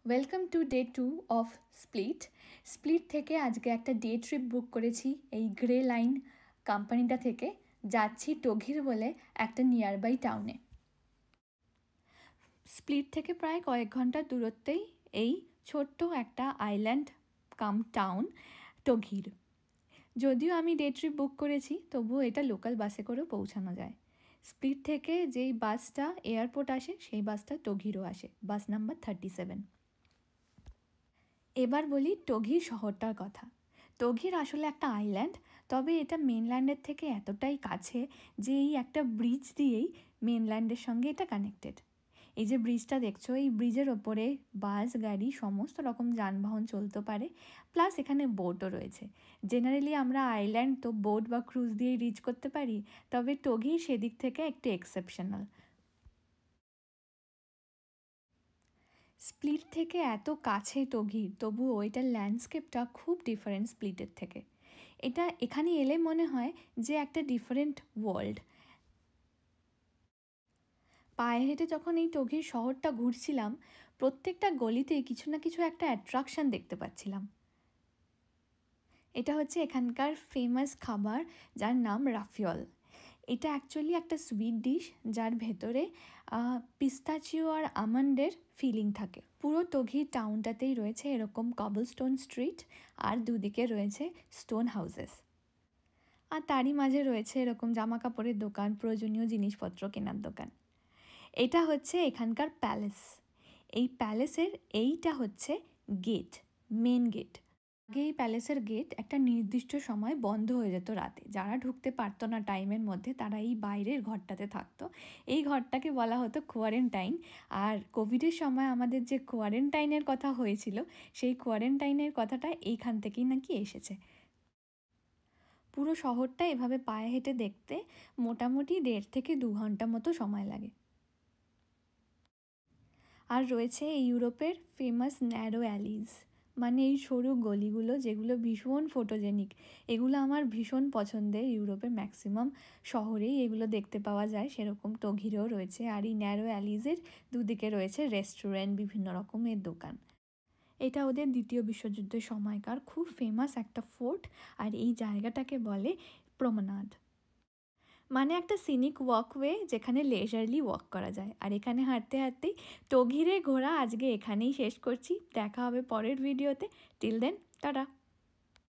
Welcome to day 2 of split থেকে আজকে একটা ডে ট্রিপ বুক করেছি এই গ্রে লাইন কোম্পানিটা থেকে। যাচ্ছি টঘির বলে একটা নিয়ারবাই টাউনে। স্প্লিট থেকে প্রায় কয়েক ঘন্টার দূরত্বেই এই ছোট্ট একটা আইল্যান্ড কাম টাউন টঘির। যদিও আমি ডে ট্রিপ বুক করেছি, তবুও এটা লোকাল বাসে করেও পৌঁছানো যায়। স্প্লিট থেকে যেই বাসটা এয়ারপোর্ট আসে সেই বাসটা টঘিরও আসে, বাস নাম্বার 37। এবার বলি টঘির শহরটার কথা। টঘির আসলে একটা আইল্যান্ড, তবে এটা মেনল্যান্ডের থেকে এতটাই কাছে যে এই একটা ব্রিজ দিয়েই মেনল্যান্ডের সঙ্গে এটা কানেক্টেড। এই যে ব্রিজটা দেখছো, এই ব্রিজের ওপরে বাস, গাড়ি, সমস্ত রকম যানবাহন চলতে পারে, প্লাস এখানে বোটও রয়েছে। জেনারেলি আমরা আইল্যান্ড তো বোট বা ক্রুজ দিয়েই রিচ করতে পারি, তবে টঘির সেদিক থেকে একটু এক্সেপশনাল। স্প্লিট থেকে এত কাছে টঘির, তবুও এটার ল্যান্ডস্কেপটা খুব ডিফারেন্ট স্প্লিটের থেকে। এটা এখানে এলে মনে হয় যে একটা ডিফারেন্ট ওয়ার্ল্ড। পায়ে হেঁটে যখন এই টঘির শহরটা ঘুরছিলাম, প্রত্যেকটা গলিতেই কিছু না কিছু একটা অ্যাট্রাকশান দেখতে পাচ্ছিলাম। এটা হচ্ছে এখানকার ফেমাস খাবার, যার নাম রাফিয়ল। এটা অ্যাকচুয়ালি একটা সুইট ডিশ, যার ভেতরে পিস্তাচিও আর আমন্ডের ফিলিং থাকে। পুরো টঘির টাউনটাতেই রয়েছে এরকম কবলস্টোন স্ট্রিট, আর দুদিকে রয়েছে স্টোন হাউসেস। আর তারই মাঝে রয়েছে এরকম জামা কাপড়ের দোকান, প্রয়োজনীয় জিনিসপত্র কেনার দোকান। এটা হচ্ছে এখানকার প্যালেস। এই প্যালেসের এইটা হচ্ছে গেট, মেন গেট। আগে এই প্যালেসের গেট একটা নির্দিষ্ট সময় বন্ধ হয়ে যেত রাতে। যারা ঢুকতে পারতো না টাইমের মধ্যে, তারা এই বাইরের ঘরটাতে থাকতো। এই ঘরটাকে বলা হতো কোয়ারেন্টাইন। আর কোভিডের সময় আমাদের যে কোয়ারেন্টাইনের কথা হয়েছিল, সেই কোয়ারেন্টাইনের কথাটা এইখান থেকেই নাকি এসেছে। পুরো শহরটা এভাবে পায়ে হেঁটে দেখতে মোটামুটি 1.5 থেকে 2 ঘন্টা মতো সময় লাগে। আর রয়েছে ইউরোপের ফেমাস ন্যারো অ্যালিজ, মানে এই সরু গলিগুলো যেগুলো ভীষণ ফটোজেনিক। এগুলো আমার ভীষণ পছন্দের। ইউরোপের ম্যাক্সিমাম শহরেই এগুলো দেখতে পাওয়া যায়, সেরকম টঘিরেও রয়েছে। আর এই ন্যারো অ্যালিজের দুদিকে রয়েছে রেস্টুরেন্ট, বিভিন্ন রকমের দোকান। এটা ওদের দ্বিতীয় বিশ্বযুদ্ধের সময়কার খুব ফেমাস একটা ফোর্ট। আর এই জায়গাটাকে বলে প্রমনাড, মানে একটা সিনিক ওয়াকওয়ে যেখানে লেজারলি ওয়াক করা যায়। আর এখানে হাঁটতে হাঁটতেই টঘিরে ঘোরা আজকে এখানেই শেষ করছি। দেখা হবে পরের ভিডিওতে। Till then, tata.